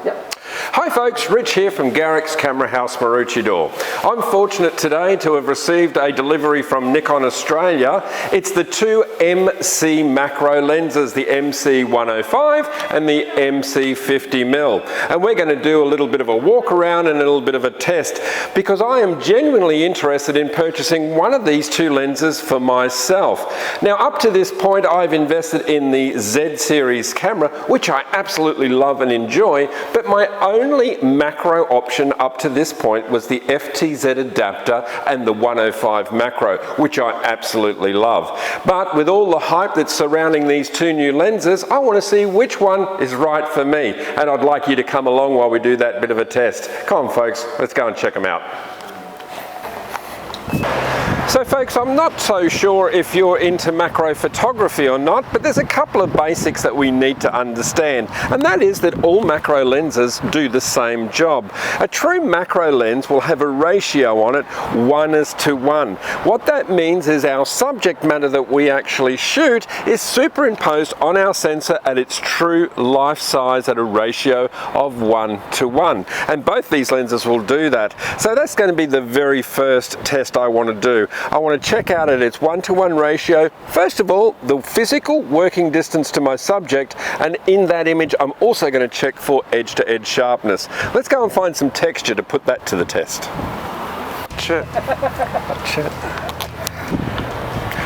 Yep. Hi folks, Rich here from Garrick's Camera House, Maroochydore. I'm fortunate today to have received a delivery from Nikon Australia. It's the two MC macro lenses, the MC105 and the MC50mm. And we're going to do a little bit of a walk around and a little bit of a test because I am genuinely interested in purchasing one of these two lenses for myself. Now up to this point I've invested in the Z series camera, which I absolutely love and enjoy, but my only macro option up to this point was the FTZ adapter and the 105 macro, which I absolutely love. But with all the hype that's surrounding these two new lenses, I want to see which one is right for me. And I'd like you to come along while we do that bit of a test. Come on folks, let's go and check them out. So folks, I'm not so sure if you're into macro photography or not, but there's a couple of basics that we need to understand, and that is that all macro lenses do the same job. A true macro lens will have a ratio on it 1:1. What that means is our subject matter that we actually shoot is superimposed on our sensor at its true life size at a ratio of 1:1, and both these lenses will do that. So that's going to be the very first test I want to do. I want to check out at its 1:1 ratio, first of all, the physical working distance to my subject, and in that image I'm also going to check for edge-to-edge sharpness. Let's go and find some texture to put that to the test.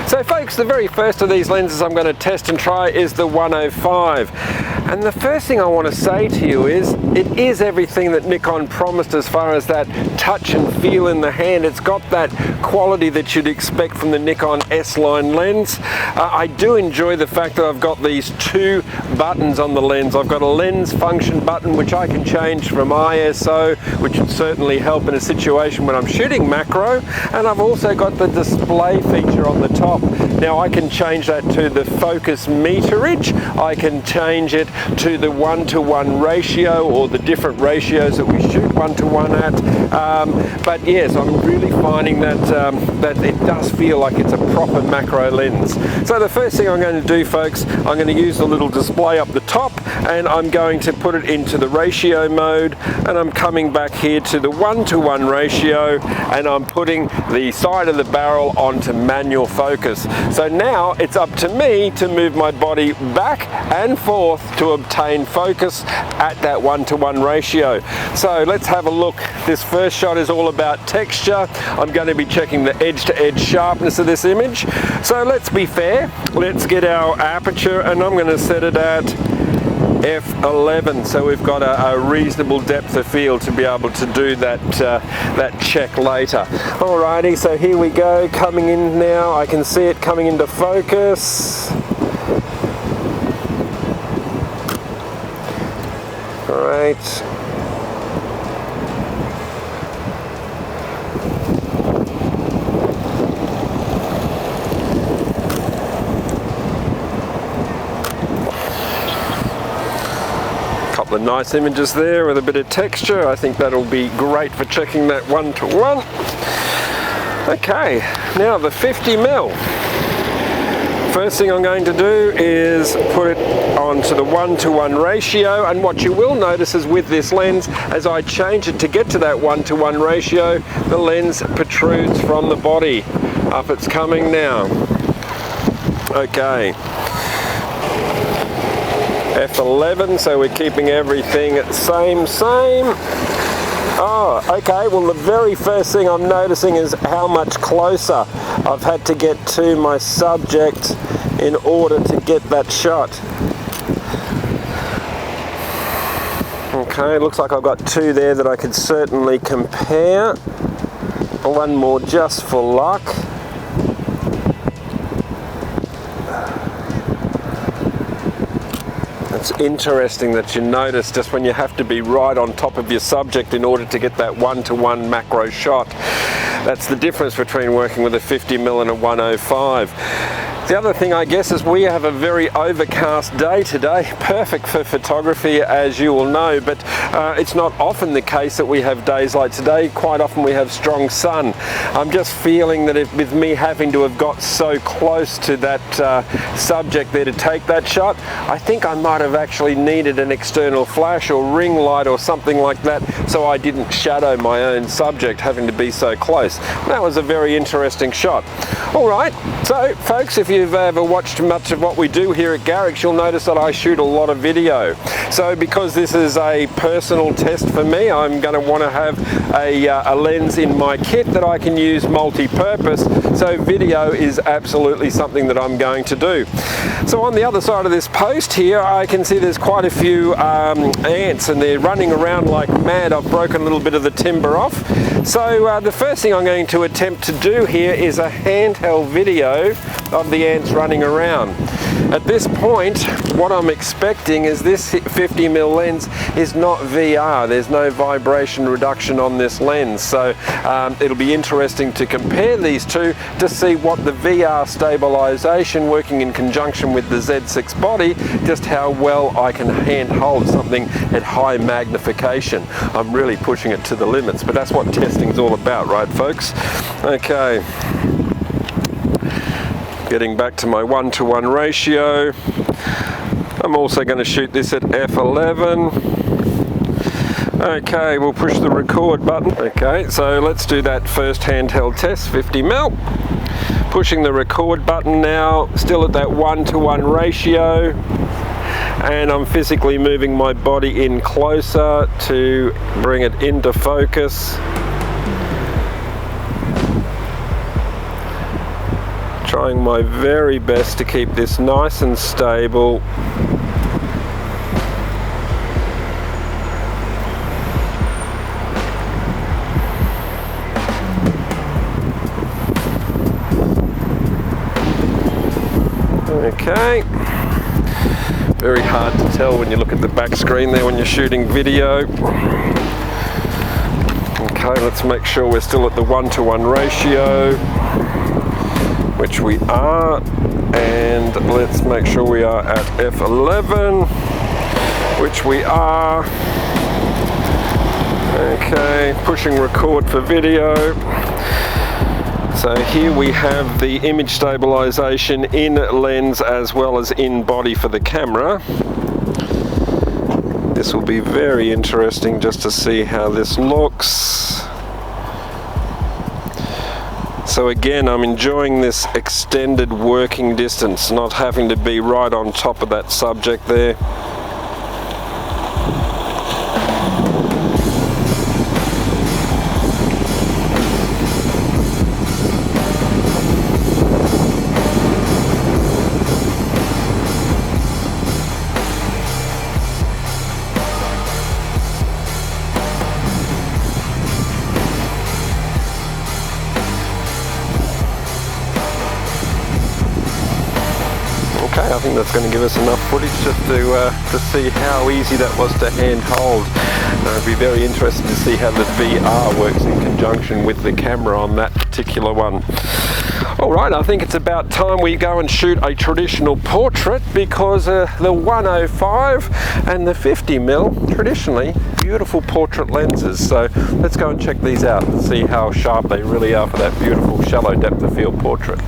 So folks, the very first of these lenses I'm going to test and try is the 105. And the first thing I want to say to you is, it is everything that Nikon promised as far as that touch and feel in the hand. It's got that quality that you'd expect from the Nikon S-line lens. I do enjoy the fact that I've got these two buttons on the lens. I've got a lens function button which I can change from ISO, which would certainly help in a situation when I'm shooting macro, and I've also got the display feature on the top. Now I can change that to the focus meterage, I can change it to the 1:1 ratio or the different ratios that we shoot 1:1 at, but yes, I'm really finding that that it does feel like it's a proper macro lens. So the first thing I'm going to do, folks, I'm going to use the little display up the top and I'm going to put it into the ratio mode, and I'm coming back here to the 1:1 ratio and I'm putting the side of the barrel onto manual focus. So now it's up to me to move my body back and forth to obtain focus at that 1:1 ratio. So let's have a look. This first shot is all about texture. I'm going to be checking the edge-to-edge sharpness of this image. So let's be fair. Let's get our aperture, and I'm going to set it at f11, so we've got a reasonable depth of field to be able to do that that check later. Alrighty, so here we go, coming in now. I can see it coming into focus. Alright. Couple of nice images there with a bit of texture. I think that'll be great for checking that 1:1. Okay, now the 50mm. First thing I'm going to do is put it onto the 1:1 ratio, and what you will notice is with this lens, as I change it to get to that 1:1 ratio, the lens protrudes from the body. Up it's coming now. Okay. F11, so we're keeping everything same. Oh, okay, well the very first thing I'm noticing is how much closer I've had to get to my subject in order to get that shot. Okay, looks like I've got two there that I could certainly compare. One more just for luck. It's interesting that you notice just when you have to be right on top of your subject in order to get that 1:1 macro shot. That's the difference between working with a 50mm and a 105. The other thing, I guess, is we have a very overcast day today, perfect for photography, as you will know, but it's not often the case that we have days like today. Quite often we have strong sun. I'm just feeling that with me having to have got so close to that subject there to take that shot, I think I might have actually needed an external flash or ring light or something like that, so I didn't shadow my own subject having to be so close. That was a very interesting shot. All right, so folks, if you've ever watched much of what we do here at Garrick's, you'll notice that I shoot a lot of video. So because this is a personal test for me, I'm going to want to have a lens in my kit that I can use multi-purpose. So video is absolutely something that I'm going to do. So on the other side of this post here, I can see there's quite a few ants, and they're running around like mad. I've broken a little bit of the timber off. So the first thing I'm going to attempt to do here is a handheld video of the ants running around. At this point, what I'm expecting is this 50mm lens is not VR. There's no vibration reduction on this lens, so it'll be interesting to compare these two to see what the VR stabilization working in conjunction with the Z6 body, just how well I can handhold something at high magnification. I'm really pushing it to the limits, but that's what testing's all about, right folks? Okay. Getting back to my 1:1 ratio. I'm also going to shoot this at f11. Okay, we'll push the record button. Okay, so let's do that first handheld test, 50mm. Pushing the record button now, still at that 1:1 ratio. And I'm physically moving my body in closer to bring it into focus. Trying my very best to keep this nice and stable. Okay. Very hard to tell when you look at the back screen there when you're shooting video. Okay, let's make sure we're still at the 1:1 ratio, which we are, and let's make sure we are at f11, which we are. Okay, pushing record for video. So here we have the image stabilization in lens as well as in body for the camera. This will be very interesting just to see how this looks. So again, I'm enjoying this extended working distance, not having to be right on top of that subject there. Okay, I think that's going to give us enough footage just to see how easy that was to handhold. I'd be very interested to see how the VR works in conjunction with the camera on that particular one. Alright, I think it's about time we go and shoot a traditional portrait, because the 105 and the 50mm, traditionally beautiful portrait lenses. So let's go and check these out and see how sharp they really are for that beautiful shallow depth of field portrait.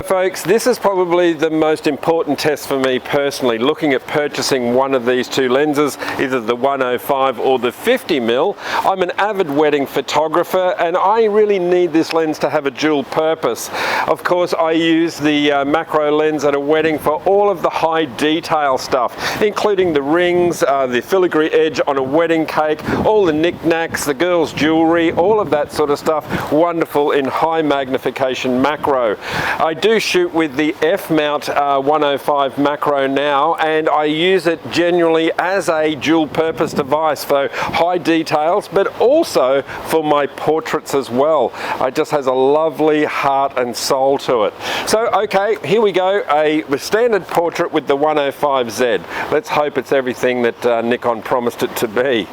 Folks, this is probably the most important test for me personally, looking at purchasing one of these two lenses, either the 105 or the 50mm. I'm an avid wedding photographer, and I really need this lens to have a dual purpose. Of course, I use the macro lens at a wedding for all of the high detail stuff, including the rings, the filigree edge on a wedding cake, all the knickknacks, the girls' jewelry, all of that sort of stuff, wonderful in high magnification macro. I do shoot with the F-mount 105 macro now, and I use it generally as a dual purpose device for high details, but also for my portraits as well. It just has a lovely heart and soul to it. So okay, here we go, a standard portrait with the 105Z. Let's hope it's everything that Nikon promised it to be.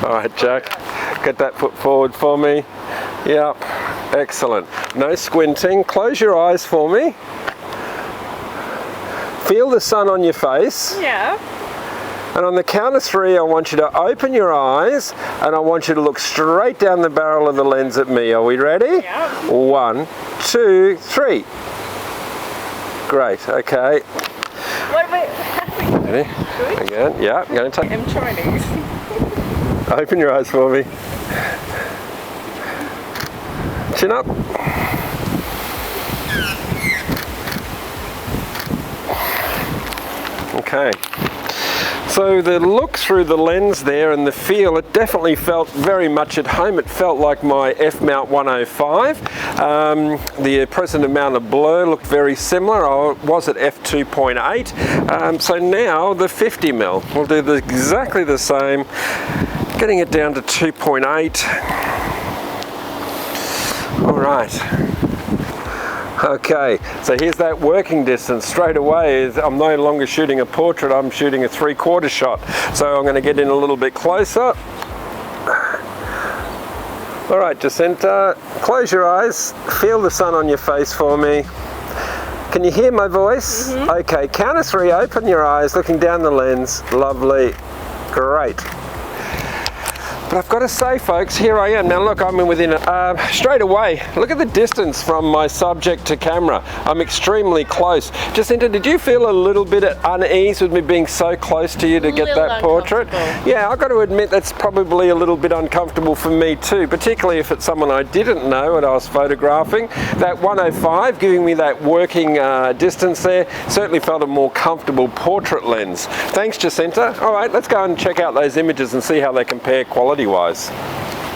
Alright Jack, get that foot forward for me. Yep, excellent. No squinting, close your eyes for me. Feel the sun on your face. Yeah. And on the count of 3, I want you to open your eyes and I want you to look straight down the barrel of the lens at me. Are we ready? Yeah. 1, 2, 3. Great, okay. What about Ready? Good? Again, yeah, I'm going to take. I'm Chinese. Open your eyes for me. Chin up. Okay. So the look through the lens there and the feel, it definitely felt very much at home. It felt like my F-mount 105. The present amount of blur looked very similar. I was at f2.8. So now the 50mm. We'll do exactly the same. Getting it down to 2.8. All right. Okay, so here's that working distance. Straight away, I'm no longer shooting a portrait, I'm shooting a 3/4 shot. So I'm going to get in a little bit closer. All right, Jacinta, close your eyes, feel the sun on your face for me. Can you hear my voice? Mm-hmm. Okay, count of 3, open your eyes, looking down the lens. Lovely, great. But I've got to say, folks, here I am. Now look, I'm within, straight away, look at the distance from my subject to camera. I'm extremely close. Jacinta, did you feel a little bit at unease with me being so close to you to get that portrait? Yeah, I've got to admit that's probably a little bit uncomfortable for me too, particularly if it's someone I didn't know and I was photographing. That 105 giving me that working distance there certainly felt a more comfortable portrait lens. Thanks, Jacinta. All right, let's go and check out those images and see how they compare quality wise.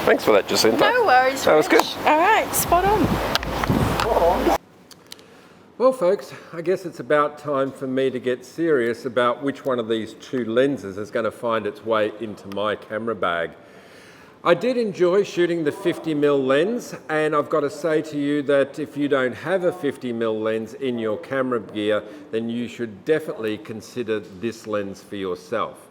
Thanks for that, Jacinta. No worries. That was good. All right, spot on. Well, folks, I guess it's about time for me to get serious about which one of these 2 lenses is going to find its way into my camera bag. I did enjoy shooting the 50mm lens, and I've got to say to you that if you don't have a 50mm lens in your camera gear, then you should definitely consider this lens for yourself.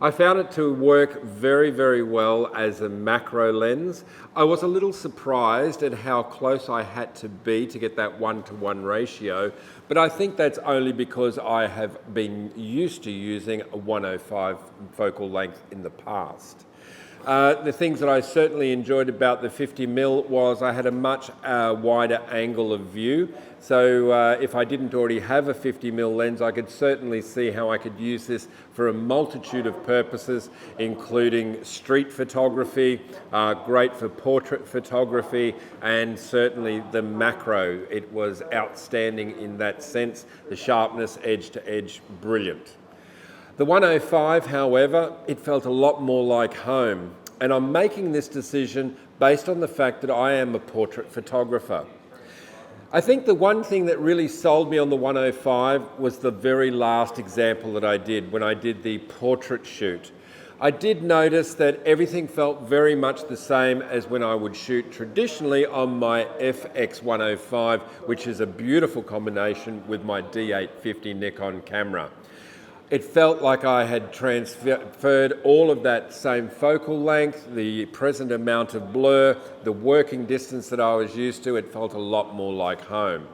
I found it to work very, very well as a macro lens. I was a little surprised at how close I had to be to get that 1:1 ratio, but I think that's only because I have been used to using a 105 focal length in the past. The things that I certainly enjoyed about the 50mm was I had a much wider angle of view. So if I didn't already have a 50mm lens, I could certainly see how I could use this for a multitude of purposes, including street photography, great for portrait photography, and certainly the macro. It was outstanding in that sense. The sharpness, edge to edge, brilliant. The 105, however, it felt a lot more like home, and I'm making this decision based on the fact that I am a portrait photographer. I think the one thing that really sold me on the 105 was the very last example that I did when I did the portrait shoot. I did notice that everything felt very much the same as when I would shoot traditionally on my FX105, which is a beautiful combination with my D850 Nikon camera. It felt like I had transferred all of that same focal length, the present amount of blur, the working distance that I was used to. It felt a lot more like home.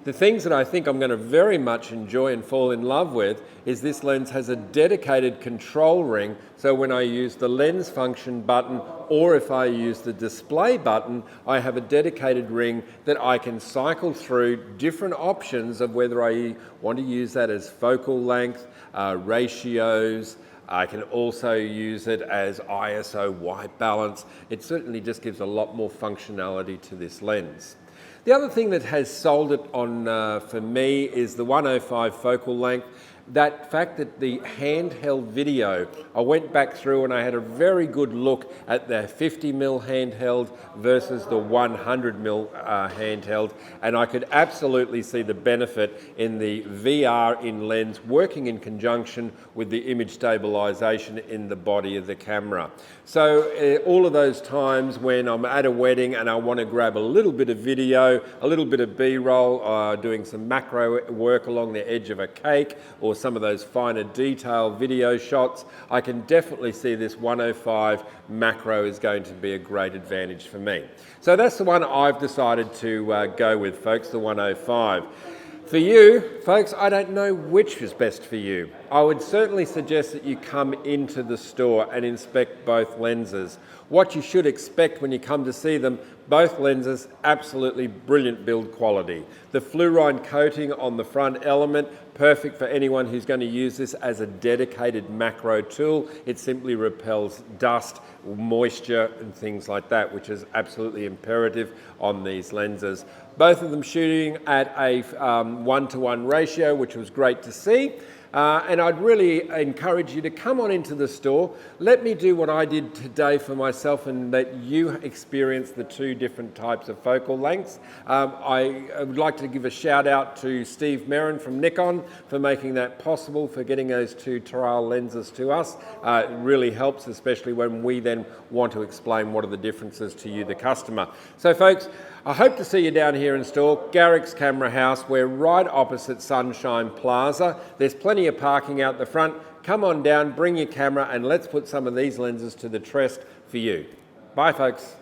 The things that I think I'm going to very much enjoy and fall in love with is this lens has a dedicated control ring, so when I use the lens function button or if I use the display button, I have a dedicated ring that I can cycle through different options of whether I want to use that as focal length, ratios. I can also use it as ISO white balance. It certainly just gives a lot more functionality to this lens. The other thing that has sold it on for me is the 105 focal length. That fact that the handheld video, I went back through and I had a very good look at the 50mm handheld versus the 100mm handheld, and I could absolutely see the benefit in the VR in lens working in conjunction with the image stabilization in the body of the camera. So all of those times when I'm at a wedding and I want to grab a little bit of video, a little bit of B-roll, doing some macro work along the edge of a cake or some of those finer detail video shots, I can definitely see this 105 macro is going to be a great advantage for me. So that's the one I've decided to go with, folks, the 105. For you, folks, I don't know which is best for you. I would certainly suggest that you come into the store and inspect both lenses. What you should expect when you come to see them, both lenses, absolutely brilliant build quality. The fluorine coating on the front element, perfect for anyone who's going to use this as a dedicated macro tool. It simply repels dust, moisture and things like that, which is absolutely imperative on these lenses. Both of them shooting at a 1-to-1 ratio, which was great to see. And I'd really encourage you to come on into the store. Let me do what I did today for myself and let you experience the two different types of focal lengths. I would like to give a shout out to Steve Merrin from Nikon for making that possible, for getting those two trial lenses to us. It really helps, especially when we then want to explain what are the differences to you, the customer. So folks, I hope to see you down here in store, Garrick's Camera House. We're right opposite Sunshine Plaza. There's plenty of parking out the front. Come on down, bring your camera, and let's put some of these lenses to the test for you. Bye, folks.